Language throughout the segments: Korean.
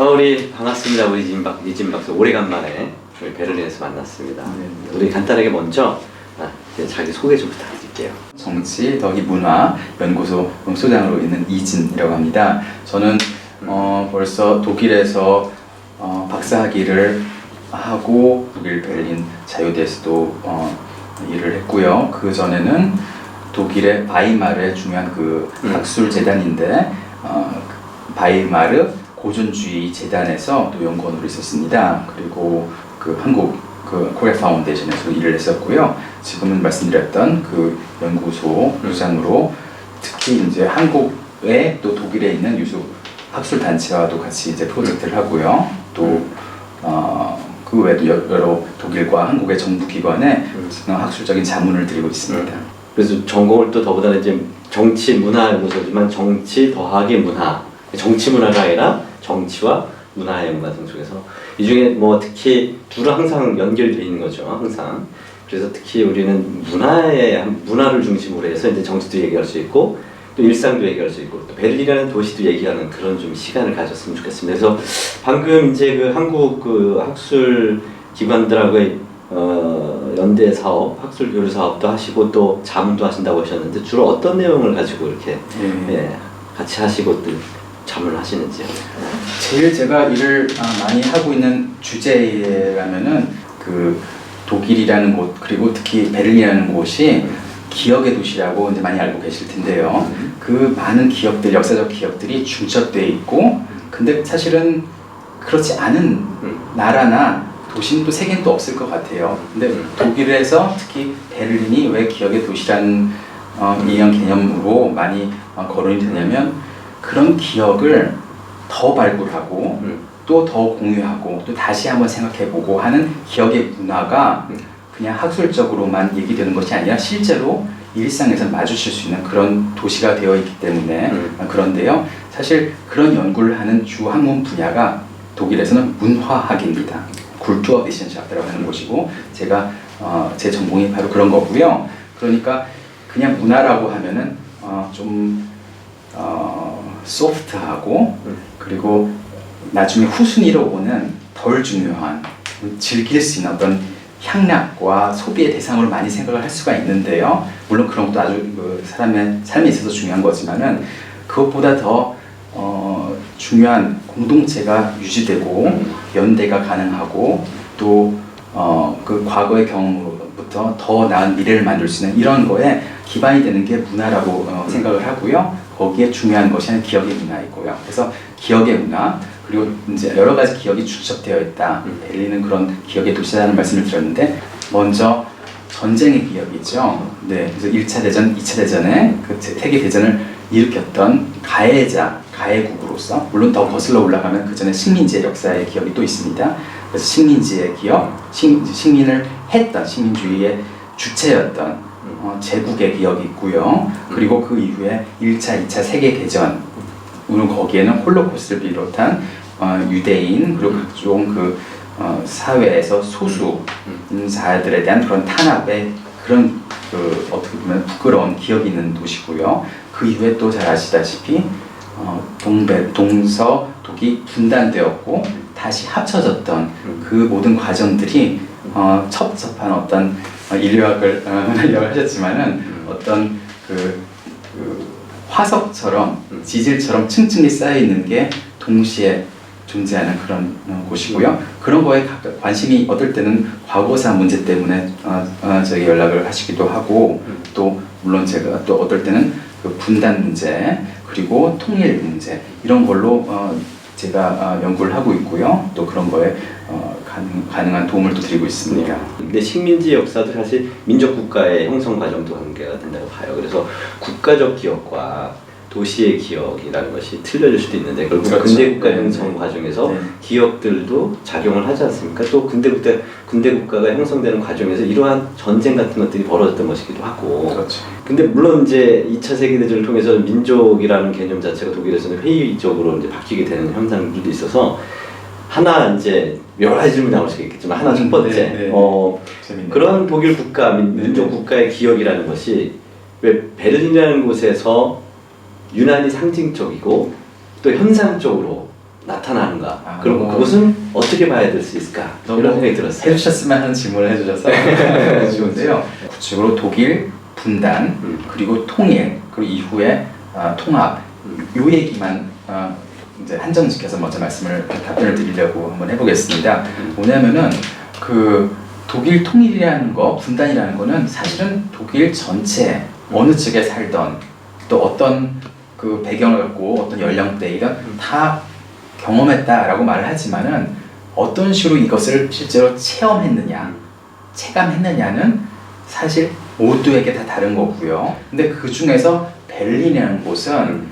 우리 반갑습니다. 우리 이진 박사 오래간만에 우리 베를린에서 만났습니다. 우리 간단하게 먼저 자기 소개 좀 부탁드릴게요. 정치 더기 문화 연구소 소장으로 있는 이진이라고 합니다. 저는 벌써 독일에서 박사학위를 하고 독일 베를린 자유대에서도 일을 했고요. 그 전에는 독일의 바이마르의 중요한 그 학술 재단인데 바이마르 고전주의 재단에서 또 연구원으로 있었습니다. 그리고 그 한국 그 코리아 파운데이션에서 일을 했었고요. 지금은 말씀드렸던 그 연구소 소장으로 특히 이제 한국에 또 독일에 있는 유수 학술 단체와도 같이 이제 프로젝트를 하고요. 또 그 외에도 여러 독일과 한국의 정부 기관에 학술적인 자문을 드리고 있습니다. 그래서 전공을 또 더보다는 이제 정치 문화 연구소지만 정치 더하기 문화, 정치 문화가 아니라 정치와 문화의 연구과정 속에서 이 중에 뭐 특히 둘은 항상 연결되어 있는 거죠. 항상. 그래서 특히 우리는 문화를 중심으로 해서 이제 정치도 얘기할 수 있고 또 일상도 얘기할 수 있고 또 베를린이라는 도시도 얘기하는 그런 좀 시간을 가졌으면 좋겠습니다. 그래서 방금 이제 그 한국 그 학술 기관들하고의 연대 사업, 학술 교류 사업도 하시고 또 자문도 하신다고 하셨는데 주로 어떤 내용을 가지고 이렇게 같이 하시고 또 자문을 하시는지요? 제일 제가 일을 많이 하고 있는 주제라면은 그 독일이라는 곳 그리고 특히 베를린이라는 곳이 기억의 도시라고 이제 많이 알고 계실 텐데요. 그 많은 기억들, 역사적 기억들이 중첩되어 있고, 근데 사실은 그렇지 않은 나라나 도시는 또 세계는 또 없을 것 같아요. 근데 독일에서 특히 베를린이 왜 기억의 도시라는 이런 개념으로 많이 거론이 되냐면 그런 기억을 더 발굴하고 또 더 공유하고 또 다시 한번 생각해보고 하는 기억의 문화가 그냥 학술적으로만 얘기되는 것이 아니라 실제로 일상에서 마주칠 수 있는 그런 도시가 되어 있기 때문에 그런데요. 사실 그런 연구를 하는 주 학문 분야가 독일에서는 문화학입니다. 쿨투어비센샤프라고 하는 곳이고 제가 제 전공이 바로 그런 거고요. 그러니까 그냥 문화라고 하면은 좀 소프트하고 그리고 나중에 후순위로 오는 덜 중요한 즐길 수 있는 어떤 향락과 소비의 대상으로 많이 생각을 할 수가 있는데요. 물론 그런 것도 아주 그 사람의 삶에 있어서 중요한 거지만은 그것보다 더 중요한 공동체가 유지되고 연대가 가능하고 또 그 과거의 경험으로부터 더 나은 미래를 만들 수 있는 이런 거에 기반이 되는 게 문화라고 생각을 하고요. 거기에 중요한 것이 기억의 문화이고요. 그래서 기억의 문화 그리고 이제 여러 가지 기억이 중첩되어 있다. 베를린은 그런 기억의 도시라는 말씀을 드렸는데 먼저 전쟁의 기억이죠. 네, 그래서 1차 대전, 2차 대전에 그 세계 대전을 일으켰던 가해국으로서 물론 더 거슬러 올라가면 그 전에 식민지의 역사의 기억이 또 있습니다. 그래서 식민지의 기억, 식민을 했던 식민주의의 주체였던 제국의 기억이 있고요. 그리고 그 이후에 1차, 2차 세계대전 물론 거기에는 홀로코스트를 비롯한 유대인 그리고 각종 그 사회에서 소수자들에 대한 그런 탄압의 그런 그 어떻게 보면 부끄러운 기억이 있는 도시고요. 그 이후에 또 잘 아시다시피 동서독이 분단되었고 다시 합쳐졌던 그 모든 과정들이 첩첩한 어떤 인류학을 하셨지만은 어떤 그 화석처럼 지질처럼 층층이 쌓여 있는 게 동시에 존재하는 그런 곳이고요. 그런 거에 관심이 어떨 때는 과거사 문제 때문에 저희 연락을 하시기도 하고 또 물론 제가 또 어떨 때는 그 분단 문제 그리고 통일 문제 이런 걸로 제가 연구를 하고 있고요. 또 그런 거에 가능한 도움을 또 드리고 있습니다. 근데 식민지 역사도 사실 민족 국가의 형성 과정도 관계가 된다고 봐요. 그래서 국가적 기억과 도시의 기억이라는 것이 틀려질 수도 있는데 결국 그렇죠. 근대 국가 형성 과정에서 기억들도 작용을 하지 않습니까? 또 근대 국가가 형성되는 과정에서 이러한 전쟁 같은 것들이 벌어졌던 것이기도 하고. 그렇죠. 근데 물론 이제 2차 세계대전을 통해서 민족이라는 개념 자체가 독일에서는 회의적으로 이제 바뀌게 되는 현상들도 있어서 하나 이제 여러 가지 질문이 나올 수 있겠지만 하나 첫 번째 그런 독일 국가 민족 국가의 기억이라는 것이 왜 베를린이라는 곳에서 유난히 상징적이고 또 현상적으로 나타나는가? 아, 그럼 너무- 그것은 어떻게 봐야 될 수 있을까? 이런 생각이 들었어요. 해주셨으면 하는 질문을 해주셔서 좋은데요. 구체적으로 독일 분단 그리고 통일 그리고 이후에 통합 요 얘기만 이제 한정시켜서 먼저 답변을 드리려고 한번 해보겠습니다. 뭐냐면은 그 독일 통일이라는 거, 분단이라는 거는 사실은 독일 전체 어느 측에 살던 또 어떤 그 배경을 갖고 어떤 연령대이든 다 경험했다라고 말을 하지만은 어떤 식으로 이것을 실제로 체험했느냐, 체감했느냐는 사실 모두에게 다 다른 거고요. 근데 그 중에서 베를린이라는 곳은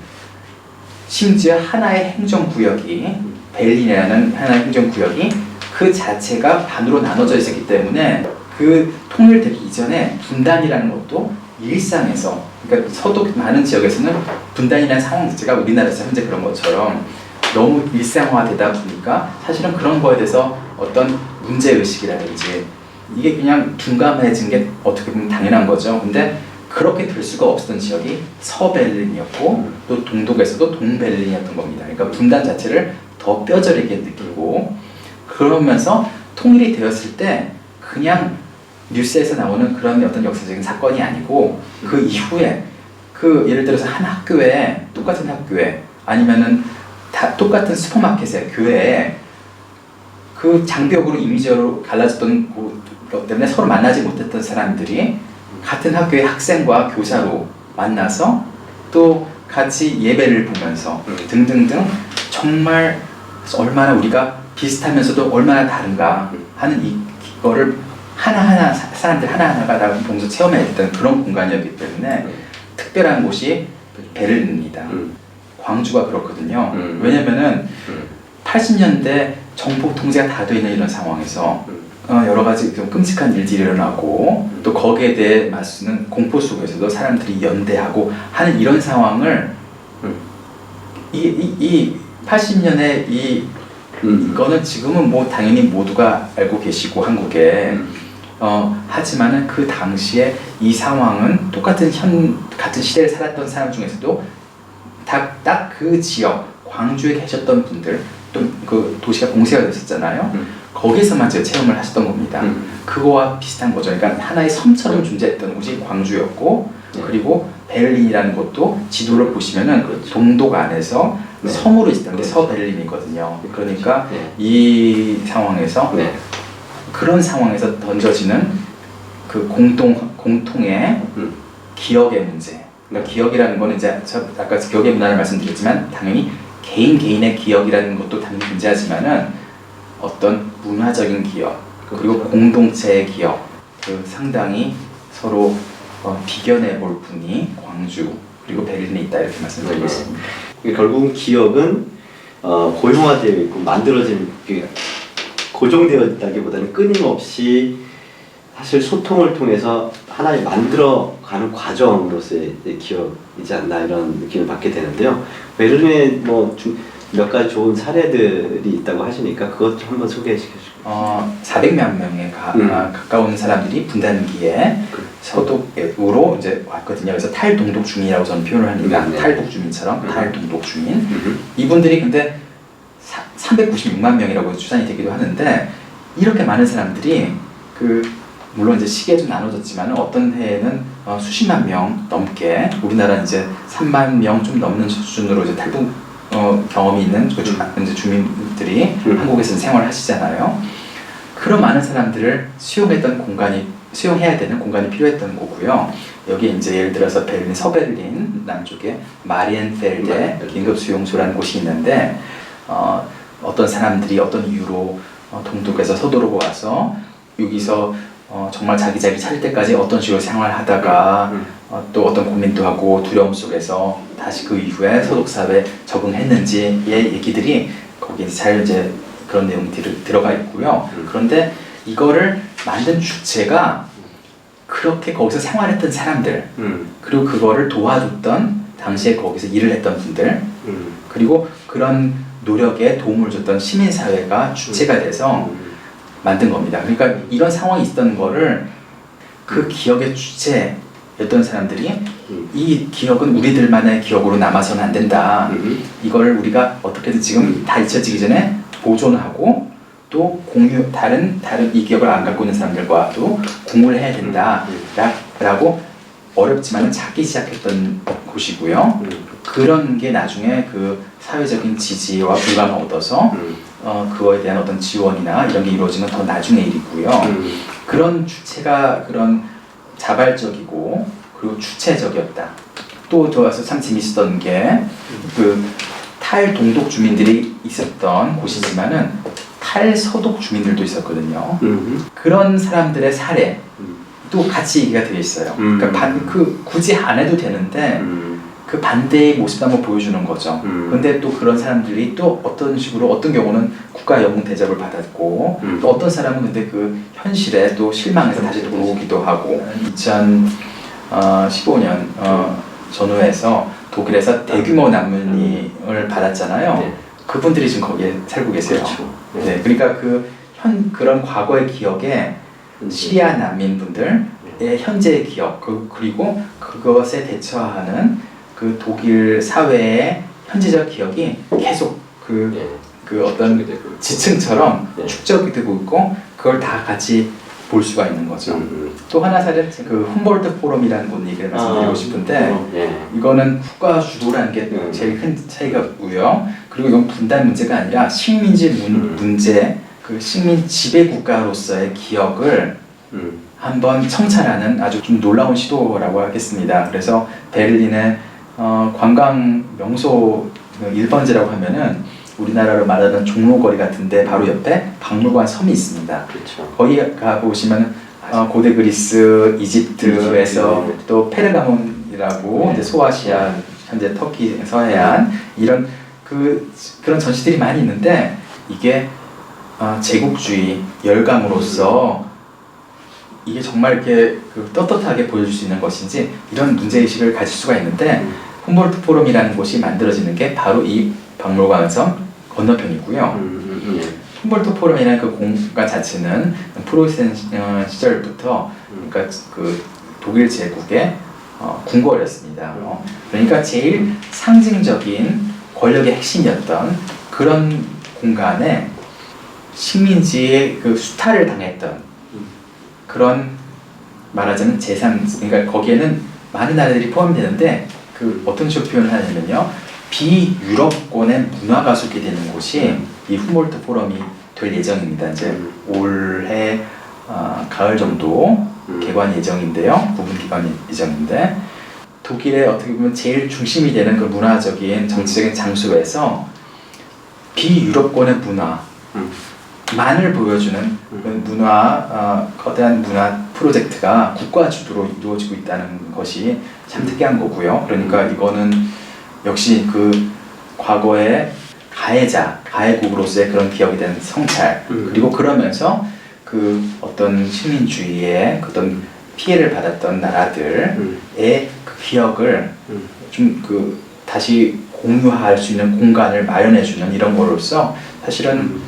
심지어 하나의 행정구역이 베를린이라는 하나의 행정구역이 그 자체가 반으로 나눠져 있었기 때문에 그 통일되기 이전에 분단이라는 것도 일상에서 그러니까 서도 많은 지역에서는 분단이라는 상황 자체가 우리나라에서 현재 그런 것처럼 너무 일상화되다 보니까 사실은 그런 거에 대해서 어떤 문제의식이라든지 이게 그냥 둔감해진 게 어떻게 보면 당연한 거죠. 근데 그렇게 될 수가 없었던 지역이 서베를린이었고 또 동독에서도 동베를린이었던 겁니다. 그러니까 분단 자체를 더 뼈저리게 느끼고 그러면서 통일이 되었을 때 그냥 뉴스에서 나오는 그런 어떤 역사적인 사건이 아니고 그 이후에 그 예를 들어서 한 학교에 똑같은 학교에 아니면은 다 똑같은 슈퍼마켓에 교회에 그 장벽으로 이미지로 갈라졌던 것 때문에 서로 만나지 못했던 사람들이 같은 학교의 학생과 교사로 만나서 또 같이 예배를 보면서 등등등 정말 얼마나 우리가 비슷하면서도 얼마나 다른가 하는 이거를 하나하나 사람들 하나하나가 다 보면서 체험해야 했던 그런 공간이었기 때문에 특별한 곳이 베를린입니다. 광주가 그렇거든요. 왜냐면은 80년대 정복 통제가 다 되어 있는 이런 상황에서 여러 가지 좀 끔찍한 일들이 일어나고 또 거기에 대해 맞서는 공포 속에서도 사람들이 연대하고 하는 이런 상황을 이 80년의 이거는 지금은 뭐 당연히 모두가 알고 계시고 한국에 하지만은 그 당시에 이 상황은 같은 시대를 살았던 사람 중에서도 딱 그 지역 광주에 계셨던 분들 또 그 도시가 공세가 됐었잖아요. 거기서만 제가 체험을 하셨던 겁니다. 그거와 비슷한 거죠. 그러니까 하나의 섬처럼 존재했던 곳이 광주였고 그리고 베를린이라는 곳도 지도를 보시면은 동독 안에서 섬으로 있었던 게 서베를린이거든요. 그러니까 이 상황에서 그런 상황에서 던져지는 그 공통의 기억의 문제. 그러니까 기억이라는 거는 이제 아까 기억의 문화를 말씀드렸지만 당연히 개인의 기억이라는 것도 당연히 존재하지만은 어떤 문화적인 기억 그리고 공동체의 기억 상당히 서로 비견해 볼 분이 광주 그리고 베를린에 있다 이렇게 말씀드리겠습니다. 결국은 기억은 고용화되어 있고 만들어진 고정되어 있다기보다는 끊임없이 사실 소통을 통해서 하나의 만들어가는 과정으로서의 기억이지 않나 이런 느낌을 받게 되는데요. 베를린에 몇 가지 좋은 사례들이 있다고 하시니까 그것 좀 한번 소개해 주시죠. 400만 명에 가까운 사람들이 분단기에 서독으로 이제 왔거든요. 그래서 탈동독 주민이라고 저는 표현을 합니다. 탈북 주민처럼 탈동독 주민. 이분들이 근데 396만 명이라고 추산이 되기도 하는데 이렇게 많은 사람들이 물론 이제 시기에 좀 나눠졌지만 어떤 해에는 수십만 명 넘게 우리나라 이제 3만 명 좀 넘는 수준으로 이제 탈북 경험이 있는 이제 주민들이 한국에서 생활을 하시잖아요. 그런 많은 사람들을 수용해야 되는 공간이 필요했던 거고요. 여기 이제 예를 들어서 베를린 서베를린 남쪽에 마리엔펠데 긴급 수용소라는 곳이 있는데 어떤 사람들이 어떤 이유로 동독에서 서도로 와서 여기서 정말 자기 찾을 때까지 어떤 식으로 생활하다가 또 어떤 고민도 하고 두려움 속에서 다시 그 이후에 서독 사회에 적응했는지의 얘기들이 거기에 잘 이제 그런 내용들이 들어가 있고요. 그런데 이거를 만든 주체가 그렇게 거기서 생활했던 사람들 그리고 그거를 도와줬던 당시에 거기서 일을 했던 분들 그리고 그런 노력에 도움을 줬던 시민사회가 주체가 돼서 만든 겁니다. 그러니까 이런 상황이 있었던 거를 그 기억의 주체에 였던 사람들이 이 기억은 우리들만의 기억으로 남아서는 안 된다. 이걸 우리가 어떻게든 지금 다 잊혀지기 전에 보존하고 또 다른 이 기억을 안 갖고 있는 사람들과도 공유를 해야 된다. 라고 어렵지만은 찾기 시작했던 곳이고요. 그런 게 나중에 그 사회적인 지지와 불감을 얻어서 그거에 대한 어떤 지원이나 이런 게 이루어지는 더 나중의 일이고요. 그런 주체가 그런 자발적이고 그리고 주체적이었다. 또 좋아서 참 재밌었던 게 그 탈동독 주민들이 있었던 곳이지만은 탈서독 주민들도 있었거든요. 그런 사람들의 사례 또 같이 얘기가 되어 있어요. 그러니까 굳이 안 해도 되는데 그 반대의 모습도 한번 보여주는 거죠. 근데 또 그런 사람들이 또 어떤 식으로 어떤 경우는 국가 영웅 대접을 받았고 또 어떤 사람은 근데 그 현실에 또 실망해서 다시 들어오기도 하고 2015년 전후에서 독일에서 대규모 난민을 받았잖아요. 네. 그분들이 지금 거기에 살고 계세요. 그렇죠. 네, 그러니까 그런 과거의 기억에 시리아 난민분들의 현재의 기억 그리고 그것에 대처하는 그 독일 사회의 현재적 기억이 계속 그 어떤 지층처럼 축적이 되고 있고 그걸 다 같이 볼 수가 있는 거죠. 또 하나 사례는 그 훔볼트 포럼이라는 곳 얘기를 말씀드리고 싶은데 이거는 국가 주도라는 게 제일 큰 차이가고요. 그리고 이건 분단 문제가 아니라 식민지 문제, 그 식민 지배 국가로서의 기억을 한번 청산하는 아주 좀 놀라운 시도라고 하겠습니다. 그래서 베를린의 관광 명소 1번지라고 하면은 우리나라로 말하는 종로거리 같은데 바로 옆에 박물관 섬이 있습니다. 그렇죠. 거기 가보시면 고대 그리스, 이집트에서 또 페르가몬이라고 이제 소아시아, 현재 터키 서해안 이런 그런 전시들이 많이 있는데 이게 제국주의 열강으로서 이게 정말 이렇게 떳떳하게 보여줄 수 있는 것인지 이런 문제의식을 가질 수가 있는데 훔볼트 포럼이라는 곳이 만들어지는 게 바로 이 박물관섬 건너편이고요. 훔볼트 포럼이라는 그 공간 자체는 프로이센 시절부터 그러니까 그 독일 제국의 궁궐이었습니다. 그러니까 제일 상징적인 권력의 핵심이었던 그런 공간에 식민지의 그 수탈을 당했던 그런 말하자면 그러니까 거기에는 많은 나라들이 포함되는데 그 어떤 식으로 표현을 하냐면요. 비유럽권의 문화가 소개되는 곳이 이 훔볼트 포럼이 될 예정입니다. 이제 올해 가을 정도 개관 예정인데요. 부분 개관 예정인데 독일의 어떻게 보면 제일 중심이 되는 그 문화적인 정치적인 장소에서 비유럽권의 문화만을 보여주는 그 거대한 문화 프로젝트가 국가 주도로 이루어지고 있다는 것이 참 특이한 거고요. 그러니까 이거는 역시 그 과거의 가해국으로서의 그런 기억이 된 성찰 그리고 그러면서 그 어떤 식민주의의 어떤 피해를 받았던 나라들의 그 기억을 좀 다시 공유할 수 있는 공간을 마련해주는 이런 거로서 사실은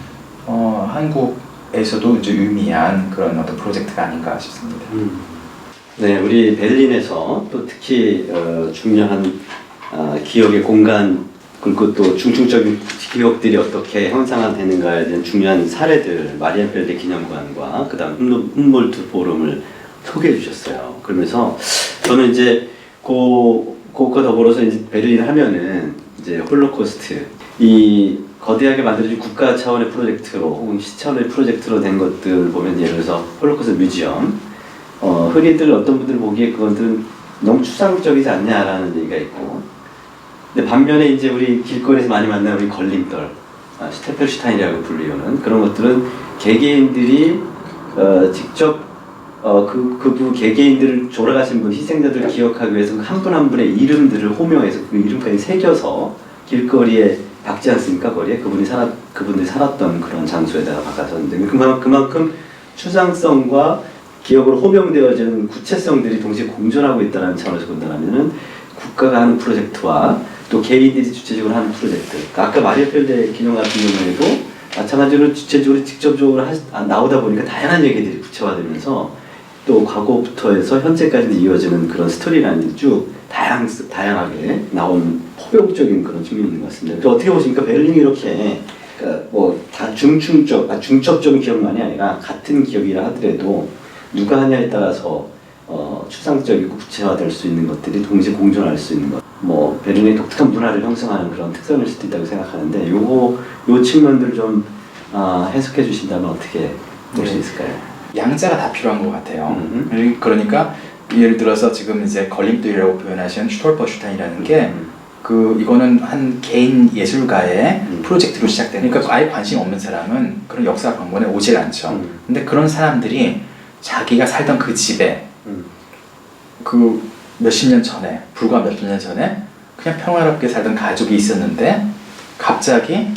한국에서도 이제 유의미한 그런 어떤 프로젝트가 아닌가 싶습니다. 네, 우리 베를린에서 또 특히 중요한 기억의 공간 그리고 또 중증적인 기억들이 어떻게 형상화되는가에 대한 중요한 사례들 마리엔펠드 기념관과 그다음 훔볼트 포럼을 소개해 주셨어요. 그러면서 저는 이제 그것과 더불어서 이제 베를린 하면은 이제 홀로코스트 이 거대하게 만들어진 국가 차원의 프로젝트로 혹은 시 차원의 프로젝트로 된 것들 보면 예를 들어서 홀로코스트 뮤지엄 흔히들 어떤 분들 보기에 그것들은 너무 추상적이지 않냐라는 얘기가 있고 근데 반면에 이제 우리 길거리에서 많이 만나는 우리 걸림돌 슈테펠슈타인이라고 불리우는 그런 것들은 개개인들이 직접 그 개개인들을 졸아가신 분 희생자들을 기억하기 위해서 한 분 한 분의 이름들을 호명해서 그 이름까지 새겨서 길거리에 박지 않습니까? 거리에 그분들이 살았던 그런 장소에다가 박았었는데 그만큼 추상성과 기억으로 호명되어지는 구체성들이 동시에 공존하고 있다는 차원에서 본다면은 국가가 하는 프로젝트와 또 개인들이 주체적으로 하는 프로젝트. 아까 마리엔펠드 기념 같은 경우에도 마찬가지로 주체적으로 직접적으로 나오다 보니까 다양한 얘기들이 구체화되면서 또 과거부터 해서 현재까지 이어지는 그런 스토리라는 쭉 다양하게 나온 포용적인 그런 측면이 있는 것 같습니다. 그래서 어떻게 보십니까? 베를린이 이렇게 그러니까 뭐다 중첩적인 기억만이 아니라 같은 기억이라 하더라도 누가 하냐에 따라서 추상적이고 구체화될 수 있는 것들이 동시에 공존할 수 있는 것. 뭐 베를린의 독특한 문화를 형성하는 그런 특성일 수도 있다고 생각하는데 요 측면들을 좀 해석해 주신다면 어떻게 볼 수 있을까요? 양자가 다 필요한 것 같아요. 그러니까 예를 들어서 지금 이제 걸림돌이라고 표현하신 슈톨퍼슈타인이라는 게 이거는 한 개인 예술가의 프로젝트로 시작된, 그러니까 아예 관심 없는 사람은 그런 역사 방문에 오질 않죠. 근데 그런 사람들이 자기가 살던 그 집에 그 몇십 년 전에, 불과 몇십 년 전에 그냥 평화롭게 살던 가족이 있었는데 갑자기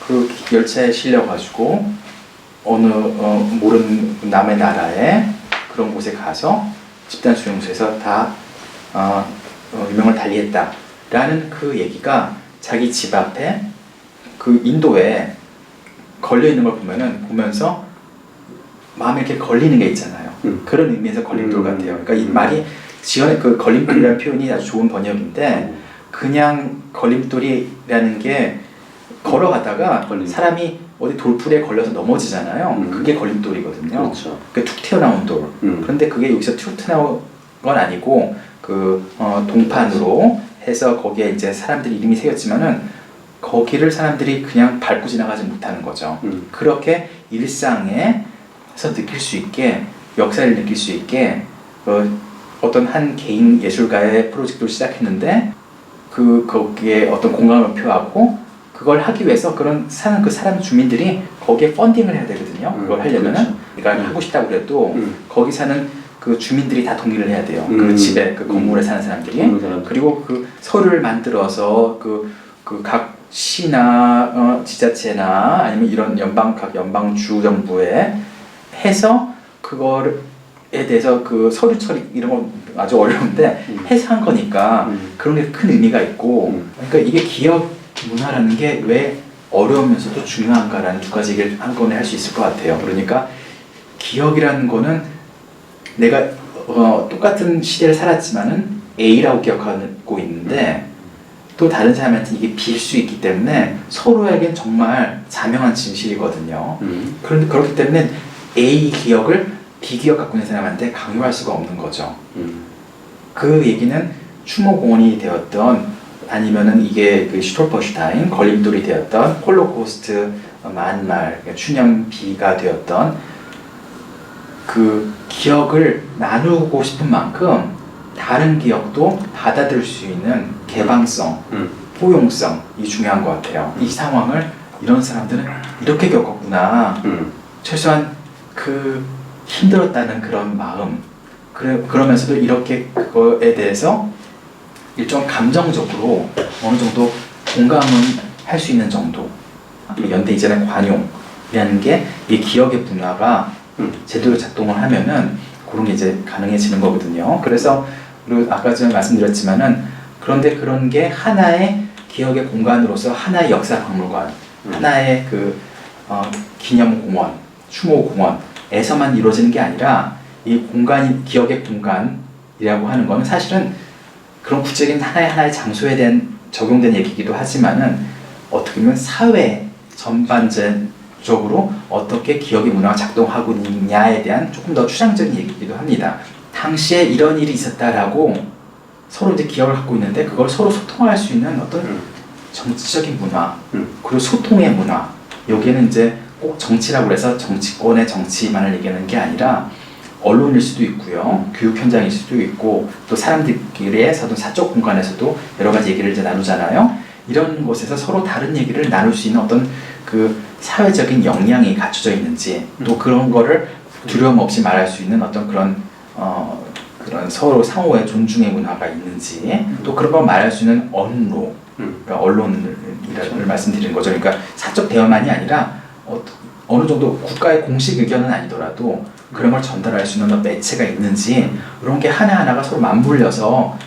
그 열차에 실려가지고 어느 모르는 남의 나라에 그런 곳에 가서 집단 수용소에서 다 유명을 달리했다라는 그 얘기가 자기 집 앞에 그 인도에 걸려 있는 걸 보면서 마음에 이렇게 걸리는 게 있잖아요. 그런 의미에서 걸림돌 같아요. 그러니까 이 말이 지연의 그 걸림돌이라는 표현이 아주 좋은 번역인데, 그냥 걸림돌이라는 게 걸어가다가 사람이 어디 돌풀에 걸려서 넘어지잖아요. 그게 걸림돌이거든요. 그렇죠. 툭 튀어나온 돌. 그런데 그게 여기서 툭 튀어나온 건 아니고 동판으로 해서 거기에 이제 사람들 이름이 새겼지만은 거기를 사람들이 그냥 밟고 지나가지 못하는 거죠. 그렇게 일상에서 느낄 수 있게, 역사를 느낄 수 있게 어떤 한 개인 예술가의 프로젝트를 시작했는데 거기에 어떤 공감을 표하고 그걸 하기 위해서 사는 그 사람 주민들이 거기에 펀딩을 해야 되거든요. 그걸 하려면은 그렇죠. 그러니까 하고 싶다고 그래도 거기 사는 그 주민들이 다 동의를 해야 돼요. 그 집에 그 건물에 사는 사람들이. 그리고 그 서류를 만들어서 각 시나 지자체나 아니면 이런 각 연방주 정부에 해서 그거에 대해서 그 서류 처리 이런 거 아주 어려운데 해서 한 거니까 그런 게 큰 의미가 있고, 그러니까 이게 기업 문화라는 게 왜 어려우면서도 중요한가라는 두 가지 얘기를 한꺼번에 할 수 있을 것 같아요. 그러니까 기억이라는 거는 내가 똑같은 시대를 살았지만은 A라고 기억하고 있는데 또 다른 사람한테 이게 B일 수 있기 때문에 서로에겐 정말 자명한 진실이거든요. 그런데 그렇기 때문에 A 기억을 B 기억 갖고 있는 사람한테 강요할 수가 없는 거죠. 그 얘기는 추모공원이 되었던, 아니면은 이게 그 슈톨퍼슈타인 걸림돌이 되었던, 홀로코스트 만말 추념비가 되었던 그 기억을 나누고 싶은 만큼 다른 기억도 받아들일 수 있는 개방성, 포용성이 중요한 것 같아요. 이 상황을 이런 사람들은 이렇게 겪었구나. 최소한 그 힘들었다는 그런 마음, 그러면서도 이렇게 그거에 대해서 일종 감정적으로 어느 정도 공감은 할 수 있는 정도. 연대 이전의 관용이라는 게 이 기억의 문화가 제대로 작동을 하면은 그런 게 이제 가능해지는 거거든요. 그래서 그리고 아까 전에 말씀드렸지만은 그런데 그런 게 하나의 기억의 공간으로서 하나의 역사 박물관, 하나의 기념공원, 추모공원에서만 이루어지는 게 아니라 이 공간이 기억의 공간이라고 하는 거는 사실은 그런 구체적인 하나의 장소에 대한 적용된 얘기이기도 하지만은 어떻게 보면 사회 전반적으로 어떻게 기억의 문화가 작동하고 있냐에 대한 조금 더 추상적인 얘기이기도 합니다. 당시에 이런 일이 있었다라고 서로 이제 기억을 갖고 있는데 그걸 서로 소통할 수 있는 어떤 정치적인 문화, 그리고 소통의 문화. 여기에는 이제 꼭 정치라고 해서 정치권의 정치만을 얘기하는 게 아니라 언론일 수도 있고요, 교육 현장일 수도 있고, 또 사람들끼리의 사적 공간에서도 여러 가지 얘기를 이제 나누잖아요. 이런 곳에서 서로 다른 얘기를 나눌 수 있는 어떤 그 사회적인 역량이 갖춰져 있는지, 또 그런 거를 두려움 없이 말할 수 있는 어떤 그런 서로 상호의 존중의 문화가 있는지, 또 그런 걸 말할 수 있는 언로, 그러니까 언론을 말씀드리는 거죠. 그러니까 사적 대화만이 아니라 어느 정도 국가의 공식 의견은 아니더라도 그런 걸 전달할 수 있는 매체가 있는지, 이런 게 하나하나가 서로 맞물려서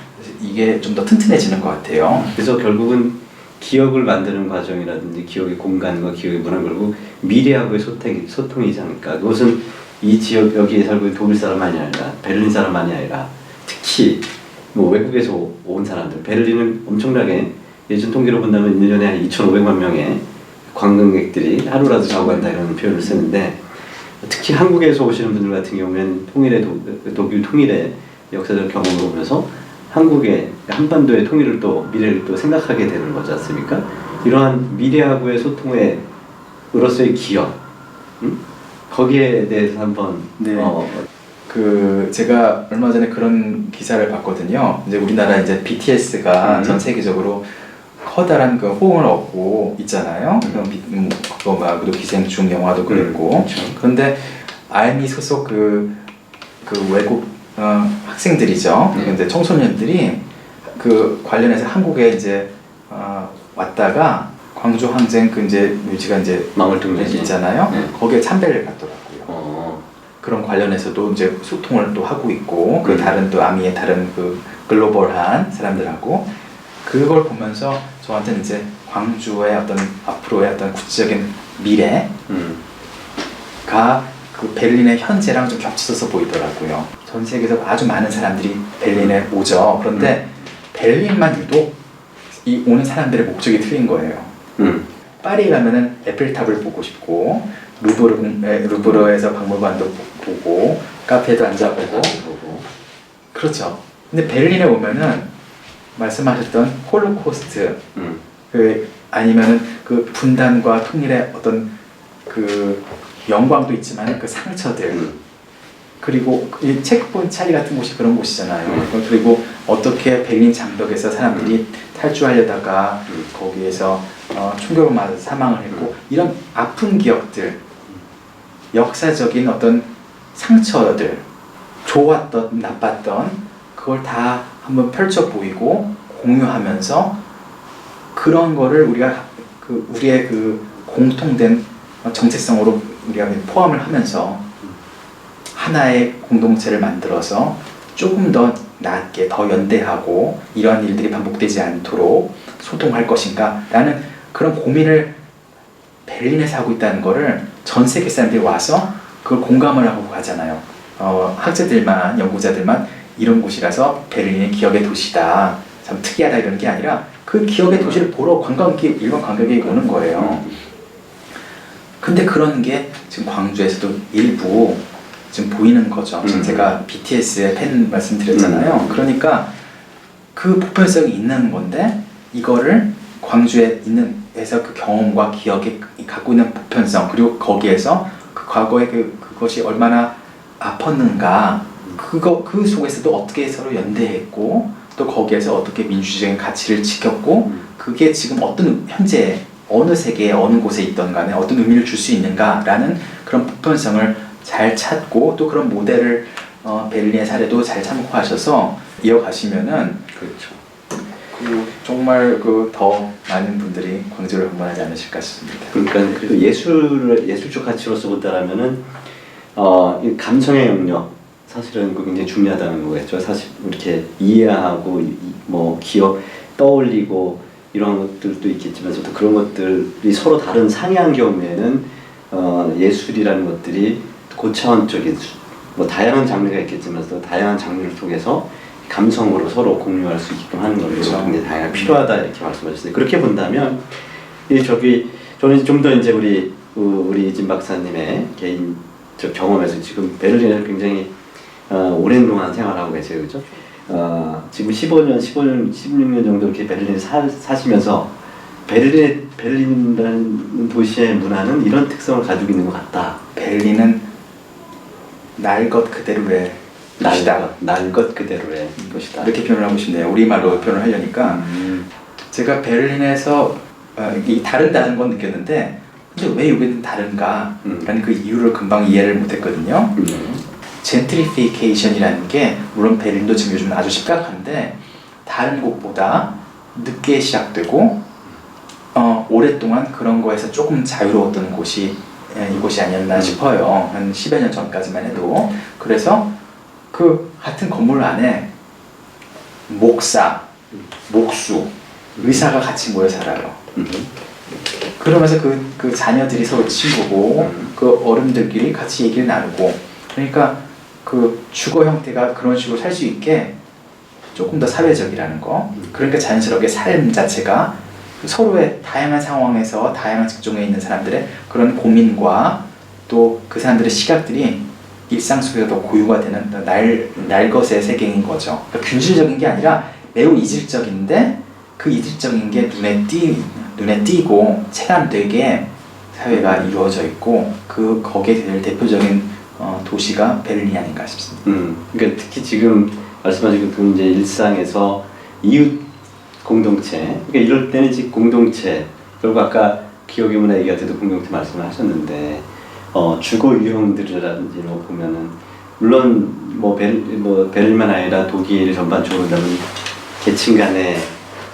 이게 좀 더 튼튼해지는 것 같아요. 그래서 결국은 기억을 만드는 과정이라든지 기억의 공간과 기억의 문화, 그리고 미래하고의 소통이지 않을까. 그것은 이 지역 여기에 살고 있는 독일 사람만이 아니라 베를린 사람만이 아니라 특히 뭐 외국에서 온 사람들 베를린은 엄청나게 예전 통계로 본다면 1년에 한 2,500만 명의 관광객들이 하루라도 자고 간다 이런 표현을 쓰는데 특히 한국에서 오시는 분들 같은 경우에는 독일 통일의 역사적 경험을 보면서 한국의 한반도의 통일을 또 미래를 또 생각하게 되는 거지 않습니까? 이러한 미래하고의 소통의 으로서의 기여 거기에 대해서 한번 네. 그 제가 얼마 전에 그런 기사를 봤거든요. 이제 우리나라 이제 BTS가 전 세계적으로 커다란 그 호응을 얻고 있잖아요. 그거 말고도 기생충 영화도 그랬고. 그런데 알미 소속 그 외국 학생들이죠. 이제 청소년들이 그 관련해서 한국에 이제 왔다가 광주 항쟁 그 이제 묘지가 이제 망월동네지 있잖아요. 네. 거기에 참배를 갔더라고요. 그런 관련해서도 이제 소통을 또 하고 있고 그 다른 또 아미의 다른 그 글로벌한 사람들하고 그걸 보면서 저한테는 이제 광주의 어떤 앞으로의 어떤 구체적인 미래가 그 베를린의 현재랑 좀 겹쳐서 보이더라고요. 전 세계에서 아주 많은 사람들이 베를린에 오죠. 그런데 베를린만 유독 이 오는 사람들의 목적이 틀린 거예요. 파리에 가면은 에펠탑을 보고 싶고 루브르에서 박물관도 보고 카페도 앉아보고 그렇죠. 근데 베를린에 오면은 말씀하셨던 홀로코스트 그 아니면은 그 분단과 통일의 어떤 그 영광도 있지만 그 상처들 그리고 이 체크포인트 차리 같은 곳이 그런 곳이잖아요. 그리고 어떻게 베를린 장벽에서 사람들이 탈주하려다가 거기에서 총격을 맞아서 사망을 했고 이런 아픈 기억들 역사적인 어떤 상처들 좋았던 나빴던 그걸 다 한번 펼쳐 보이고 공유하면서 그런 거를 우리가 그 우리의 그 공통된 정체성으로 우리가 포함을 하면서 하나의 공동체를 만들어서 조금 더 낫게 더 연대하고 이러한 일들이 반복되지 않도록 소통할 것인가 라는 그런 고민을 베를린에서 하고 있다는 거를 전 세계 사람들이 와서 그걸 공감을 하고 가잖아요. 학자들만 연구자들만 이런 곳이라서 베를린의 기억의 도시다 참 특이하다 이런 게 아니라 그 기억의 도시를 보러 일반 관광객이 오는 거예요. 근데 그런 게 지금 광주에서도 일부 지금 보이는 거죠. 지금 제가 BTS의 팬 말씀드렸잖아요. 그러니까 그 보편성이 있는 건데 이거를 광주에 있는 에서 그 경험과 기억이 갖고 있는 보편성 그리고 거기에서 그 과거의 그것이 얼마나 아팠는가 그 속에서도 어떻게 서로 연대했고 또 거기에서 어떻게 민주주의적인 가치를 지켰고 그게 지금 어떤 현재 어느 세계에 어느 곳에 있던 간에 어떤 의미를 줄 수 있는가라는 그런 보편성을 잘 찾고 또 그런 모델을 베를린의 사례도 잘 참고하셔서 이어가시면은 그렇죠. 정말 더 많은 분들이 광주를 방문하지 않으실까 싶습니다. 그러니까 그 예술적 가치로서 본다라면은 이 감성의 영역 사실은 굉장히 중요하다는 거겠죠. 사실 이렇게 이해하고 뭐 기억 떠올리고 이런 것들도 있겠지만 또 그런 것들이 서로 다른 상이한 경우에는 예술이라는 것들이 고차원적인 뭐 다양한 장르가 있겠지만 또 다양한 장르를 통해서 감성으로 서로 공유할 수 있게끔 하는 걸로 굉장히 다양하게 필요하다 이렇게 말씀하셨어요. 그렇게 본다면 저는 좀 더 이제 우리 진 박사님의 개인적 경험에서 지금 베를린에서 굉장히 오랜 동안 생활하고 계세요, 그렇죠? 지금 16년 정도 이렇게 베를린에 사시면서 베를린이라는 도시의 문화는 이런 특성을 가지고 있는 것 같다. 베를린은 날 것 그대로의 것이다. 날 것 그대로의 것이다. 이렇게 표현을 하고 싶네요. 우리말로 표현을 하려니까 제가 베를린에서 다르다는 건 느꼈는데 근데 왜 여기는 다른가? 라는 그 이유를 금방 이해를 못했거든요. 젠트리피케이션이라는 게 물론 베를린도 지금 요즘 아주 심각한데 다른 곳보다 늦게 시작되고 오랫동안 그런 거에서 조금 자유로웠던 곳이 이곳이 아니었나 싶어요. 한 10여 년 전까지만 해도. 그래서 그 같은 건물 안에 목사, 목수, 의사가 같이 모여 살아요. 그러면서 그 자녀들이 서로 친구고 그 어른들끼리 같이 얘기를 나누고 그러니까 그 주거 형태가 그런 식으로 살 수 있게 조금 더 사회적이라는 거. 그러니까 자연스럽게 삶 자체가 서로의 다양한 상황에서 다양한 직종에 있는 사람들의 그런 고민과 또 그 사람들의 시각들이 일상 속에서 고유가 되는 날것의 세계인 거죠. 그러니까 균질적인 게 아니라 매우 이질적인데 그 이질적인 게 눈에 띄고 체감되게 사회가 이루어져 있고 거기에 제일 대표적인 도시가 베를린이 아닌가 싶습니다. 그러니까 특히 지금 말씀하신 그 이제 일상에서 이웃 공동체, 그러니까 이럴 때는 이제 공동체, 그리고 아까 기억의 문화 얘기할 때도 공동체 말씀을 하셨는데, 주거 유형들이라든지 뭐 보면은 물론 뭐 베를린만 아니라 독일 전반적으로 보면 계층 간의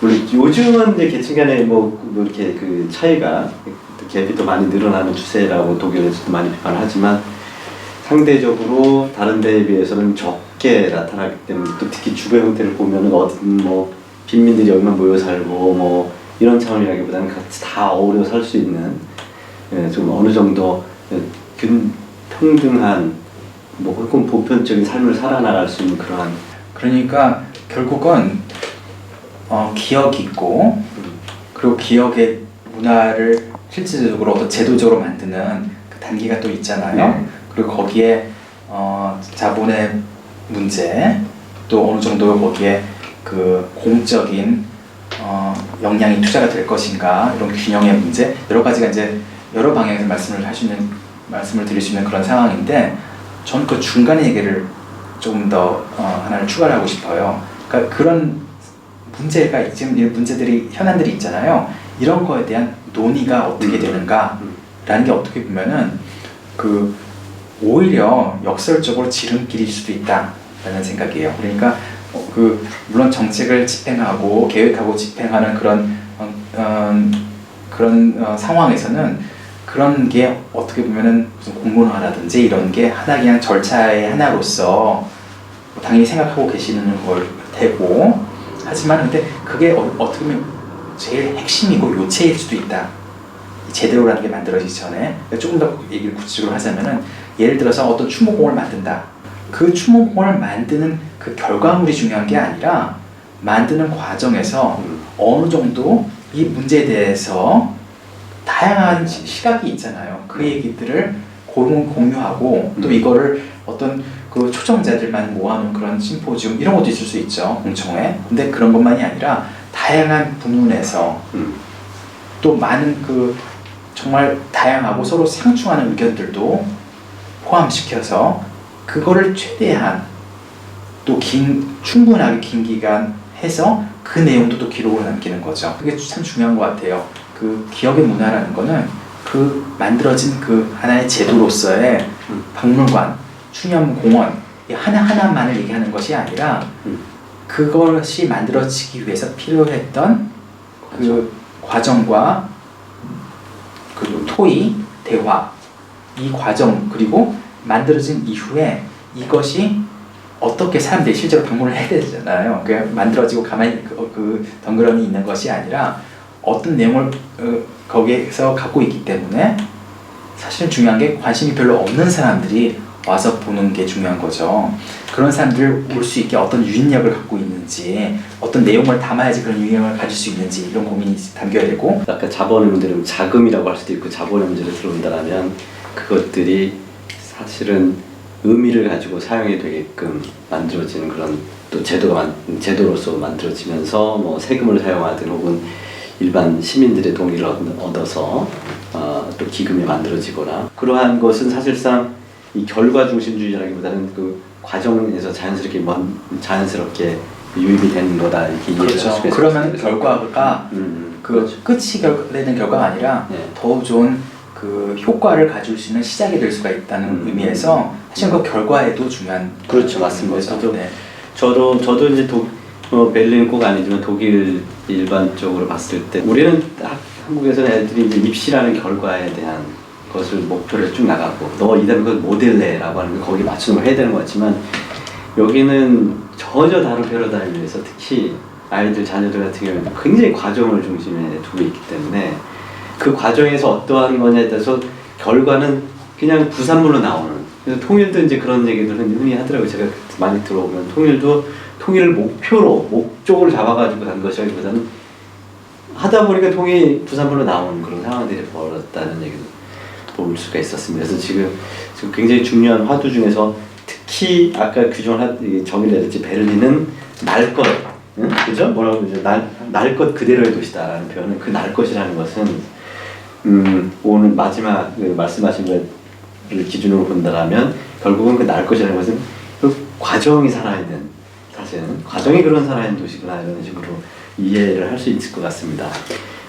물론 요즘은 이제 계층 간의 뭐 이렇게 그 차이가 갭이 더 많이 늘어나는 추세라고 독일에서도 많이 비판을 하지만 상대적으로 다른 데에 비해서는 적게 나타나기 때문에 또 특히 주거 형태를 보면은 뭐 빈민들이 여기만 모여 살고 뭐 이런 차원이라기보다는 같이 다 어우러 살 수 있는 좀 어느 정도 평등한 뭐 혹은 보편적인 삶을 살아나갈 수 있는 그러한 그러니까 결국은 기억이 있고 그리고 기억의 문화를 실질적으로 어떤 제도적으로 만드는 그 단계가 또 있잖아요. 그리고 거기에 자본의 문제 또 어느 정도 거기에 그 공적인 역량이 투자가 될 것인가 이런 균형의 문제 여러 가지가 이제 여러 방향에서 말씀을 드릴 수 있는 그런 상황인데 저는 그 중간의 얘기를 조금 더 하나를 추가를 하고 싶어요. 그러니까 그런 문제가 지금 현안들이 있잖아요. 이런 거에 대한 논의가 어떻게 되는가라는 게 어떻게 보면은 그 오히려 역설적으로 지름길일 수도 있다라는 생각이에요. 그러니까 물론 정책을 집행하고 계획하고 집행하는 그런 상황에서는 그런 게 어떻게 보면은 무슨 공론화라든지 이런 게 하나 그냥 절차의 하나로서 당연히 생각하고 계시는 걸 테고 하지만 근데 그게 어떻게 보면 제일 핵심이고 요체일 수도 있다. 제대로라는 게 만들어지기 전에 조금 더 얘기를 구체적으로 하자면은 예를 들어서 어떤 추모공을 만든다. 그 추모공을 만드는 그 결과물이 중요한 게 아니라 만드는 과정에서 어느 정도 이 문제에 대해서 다양한 시각이 있잖아요. 그 얘기들을 공유하고 또 이거를 어떤 그 초청자들만 모아놓은 그런 심포지움 이런 것도 있을 수 있죠. 공청회. 근데 그런 것만이 아니라 다양한 부문에서 또 많은 그 정말 다양하고 서로 상충하는 의견들도 포함시켜서 그거를 최대한 또 충분하게 긴 기간 해서 그 내용도 또 기록으로 남기는 거죠. 그게 참 중요한 것 같아요. 그 기억의 문화라는 거는 그 만들어진 그 하나의 제도로서의 박물관, 추념공원 하나하나만을 얘기하는 것이 아니라 그것이 만들어지기 위해서 필요했던 그 과정과 그 토의, 대화 이 과정 그리고 만들어진 이후에 이것이 어떻게 사람들이 실제로 방문을 해야 되잖아요. 그냥 만들어지고 가만히 덩그러니 있는 것이 아니라 어떤 내용을 거기에서 갖고 있기 때문에 사실은 중요한 게 관심이 별로 없는 사람들이 와서 보는 게 중요한 거죠. 그런 사람들 올 수 있게 어떤 유인력을 갖고 있는지 어떤 내용을 담아야지 그런 유인력을 가질 수 있는지 이런 고민이 담겨야 되고 아까 자본의 문제는 자금이라고 할 수도 있고 자본의 문제를 들어온다면 그것들이 사실은 의미를 가지고 사용이 되게끔 만들어지는 그런 또 제도로서 만들어지면서 뭐 세금을 사용하든 혹은 일반 시민들의 동의를 얻어서 또 기금이 만들어지거나 그러한 것은 사실상 이 결과 중심주의라기보다는 그 과정에서 자연스럽게 유입이 되는 거다 이렇게 이해할 수가 있어요. 그러면 결과가 그렇죠. 끝이 되는 결과가 아니라 더 좋은 그 효과를 가질 수 있는 시작이 될 수가 있다는 의미에서 사실 그 결과에도 중요한 그렇죠, 맞습니다. 거죠. 저도 이제 베를린 꼭 아니지만 독일 일반적으로 봤을 때 우리는 한국에서는 애들이 이제 입시라는 결과에 대한 것을 목표를 쭉 나가고 너 이다음에 그걸 모델내라고 하는 거 거기에 맞추는 걸 해야 되는 것 같지만 여기는 전혀 다른 패러다임에서 특히 자녀들 같은 경우에는 굉장히 과정을 중심에 두고 있기 때문에 그 과정에서 어떠한 거냐에 따라서 결과는 그냥 부산물로 나오는 그래서 통일도 이제 그런 얘기들을 흔히 하더라고요. 제가 많이 들어보면 통일도 통일을 목적으로 잡아가지고 간 것이라기보다는 하다 보니까 통일이 부산으로 나온 그런 상황들이 벌어졌다는 얘기도 볼 수가 있었습니다. 그래서 지금 굉장히 중요한 화두 중에서 특히 아까 정의를 내렸지 베를린은 날 것, 응? 그죠? 뭐라고 그러죠? 날 것 그대로의 도시다라는 표현은 그 날 것이라는 것은 오늘 마지막 그 말씀하신 것을 기준으로 본다라면 결국은 그 날 것이라는 것은 그 과정이 살아있는 사실은 과정이 그런 살아있는 도시구나 이런 식으로 이해를 할 수 있을 것 같습니다.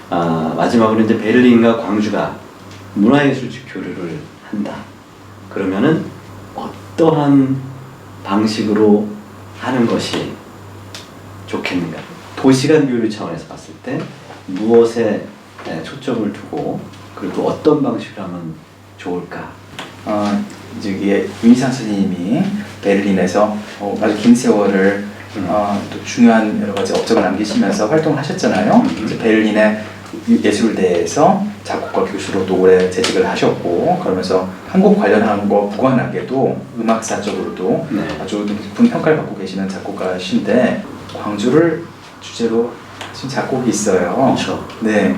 마지막으로 이제 베를린과 광주가 문화예술적 교류를 한다. 그러면은 어떠한 방식으로 하는 것이 좋겠는가? 도시간 교류 차원에서 봤을 때 무엇에 초점을 두고 그리고 어떤 방식으로 하면 좋을까? 이제 윤희상 선생님이 베를린에서 아주 긴 세월을 또 중요한 여러 가지 업적을 남기시면서 활동을 하셨잖아요. 이제 베를린의 예술대에서 작곡가 교수로도 오래 재직을 하셨고 그러면서 한국 관련한 거 무관하게도 음악사적으로도 아주 높은 평가를 받고 계시는 작곡가신데 광주를 주제로 하신 작곡이 있어요. 그렇죠. 네.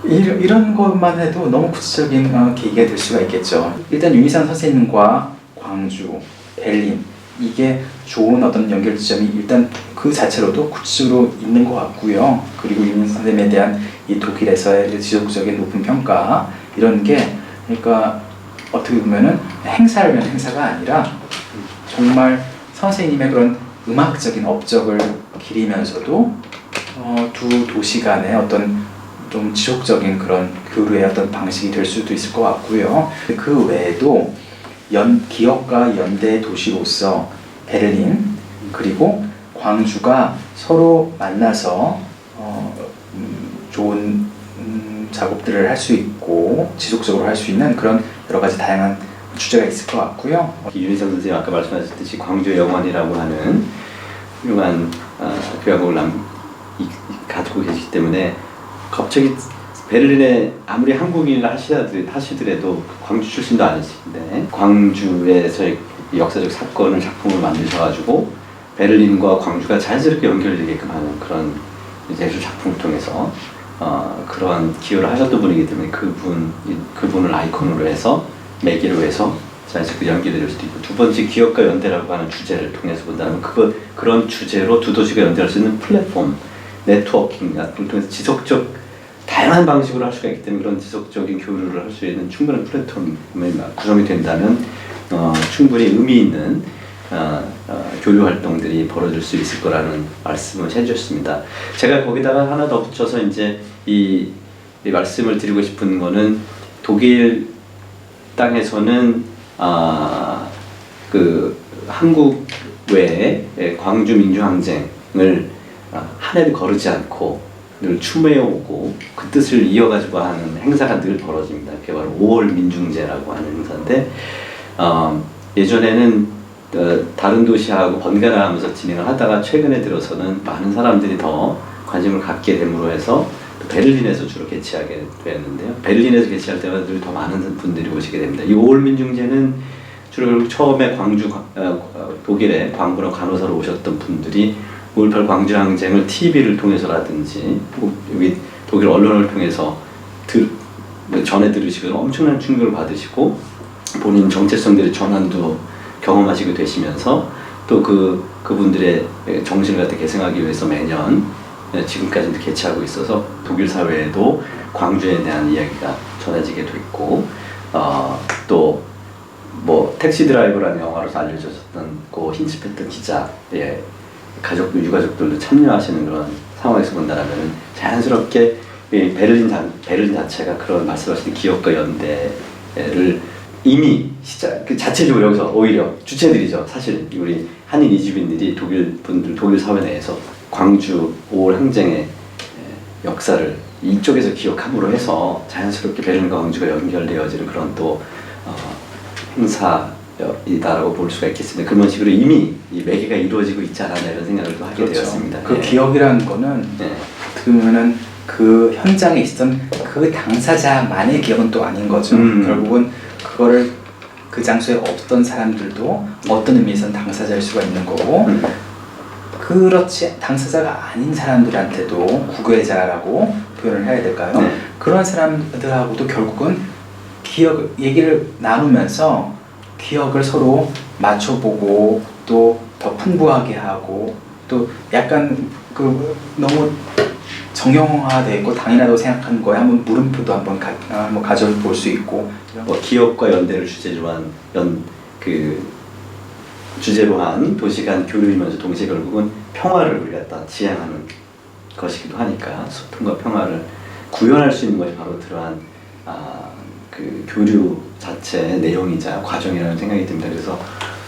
이런 것만 해도 너무 구체적인 계기가 될 수가 있겠죠. 일단 윤희상 선생님과 광주, 베를린 이게 좋은 어떤 연결 지점이 일단 그 자체로도 구체적으로 있는 것 같고요. 그리고 윤희상 선생님에 대한 이 독일에서의 지속적인 높은 평가 이런 게 그러니까 어떻게 보면은 행사라면 행사가 아니라 정말 선생님의 그런 음악적인 업적을 기리면서도 두 도시 간의 어떤 좀 지속적인 그런 교류의 어떤 방식이 될 수도 있을 것 같고요. 그 외에도 기업과 연대 도시로서 베를린 그리고 광주가 서로 만나서 좋은 작업들을 할 수 있고 지속적으로 할 수 있는 그런 여러 가지 다양한 주제가 있을 것 같고요. 윤희상 선생님 아까 말씀하셨듯이 광주의 영원이라고 하는 훌륭한 교향곡을 가지고 계시기 때문에 갑자기 베를린에 아무리 한국인을 하시더라도 광주 출신도 아니신데 광주에서 역사적 사건을 작품을 만드셔가지고 베를린과 광주가 자연스럽게 연결되게끔 하는 그런 예술 작품을 통해서 그러한 기여를 하셨던 분이기 때문에 그분을 아이콘으로 해서 매개로 해서 자연스럽게 연결될 수도 있고 두 번째 기업과 연대라고 하는 주제를 통해서 본다면 그런 주제로 두 도시가 연결할 수 있는 플랫폼 네트워킹 같은 걸 통해서 지속적 다양한 방식으로 할 수가 있기 때문에 그런 지속적인 교류를 할 수 있는 충분한 플랫폼이 구성이 된다면 충분히 의미 있는 교류 활동들이 벌어질 수 있을 거라는 말씀을 해주셨습니다. 제가 거기다가 하나 더 붙여서 이제 이 말씀을 드리고 싶은 거는 독일 땅에서는 그 한국 외에 광주 민주항쟁을 한 해도 거르지 않고 늘 추모해오고 그 뜻을 이어가지고 하는 행사가 늘 벌어집니다. 그게 바로 5월 민중제라고 하는 행사인데 예전에는 다른 도시하고 번갈아 하면서 진행을 하다가 최근에 들어서는 많은 사람들이 더 관심을 갖게 됨으로 해서 베를린에서 주로 개최하게 되었는데요. 베를린에서 개최할 때마다 늘 더 많은 분들이 오시게 됩니다. 이 5월 민중제는 주로 처음에 독일에 광부나 간호사로 오셨던 분들이 5.18 광주항쟁을 TV를 통해서라든지 여기 독일 언론을 통해서 전해 들으시고 엄청난 충격을 받으시고 본인 정체성들의 전환도 경험하시게 되시면서 또 그분들의 정신을 갖다 계승하기 위해서 매년 지금까지도 개최하고 있어서 독일 사회에도 광주에 대한 이야기가 전해지게 됐고 또 뭐 택시 드라이버라는 영화로서 알려졌던 그 힌츠페터 기자의 유가족들도 참여하시는 그런 상황에서 본다라면 자연스럽게 베를린 자체가 그런 말씀하신 기업과 연대를 이미 그 자체적으로 여기서 오히려 주체들이죠. 사실 우리 한인 이주민들이 독일 사회 내에서 광주 5월 항쟁의 역사를 이쪽에서 기억함으로 해서 자연스럽게 베를린과 광주가 연결되어지는 그런 또 행사이다라고 볼 수가 있겠습니다. 그런 식으로 이미 이 매개가 이루어지고 있지 않았나 이런 생각을 또 하게 되었습니다. 그 기억이라는 거는 어떻게 보면은 그 현장에 있었던 그 당사자만의 기억은 또 아닌 거죠. 결국은 그거를 그 장소에 없던 사람들도 어떤 의미에서는 당사자일 수가 있는 거고 그렇지 당사자가 아닌 사람들한테도 구애자라고 표현을 해야 될까요? 네. 그런 사람들하고도 결국은 얘기를 나누면서 기억을 서로 맞춰보고 또 더 풍부하게 하고 또 약간 그 너무 정형화되어 있고 당연하다고 생각하는 거에 한번 물음표도 한번 가져볼 수 있고 뭐 기업과 연대를 주제로 한 주제로 한 도시간 교류이면서 동시에 결국은 평화를 우리가 다 지향하는 것이기도 하니까 소통과 평화를 구현할 수 있는 것이 바로 그러한 그 교류 자체의 내용이자 과정이라는 생각이 듭니다. 그래서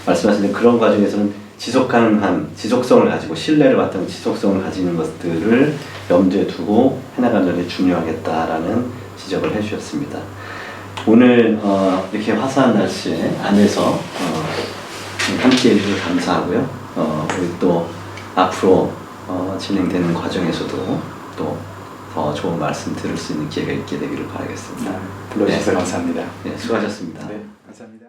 말씀하신 대로 그런 과정에서는 지속 가능한 지속성을 가지고 신뢰를 바탕 지속성을 가지는 것들을 염두에 두고 해나가는 것이 중요하겠다라는 지적을 해주셨습니다. 오늘 이렇게 화사한 날씨 안에서 함께해 주셔서 감사하고요. 우리 또 앞으로 진행되는 과정에서도 또 더 좋은 말씀 들을 수 있는 기회가 있게 되기를 바라겠습니다. 불러주셔서 감사합니다. 네, 수고하셨습니다. 네, 감사합니다.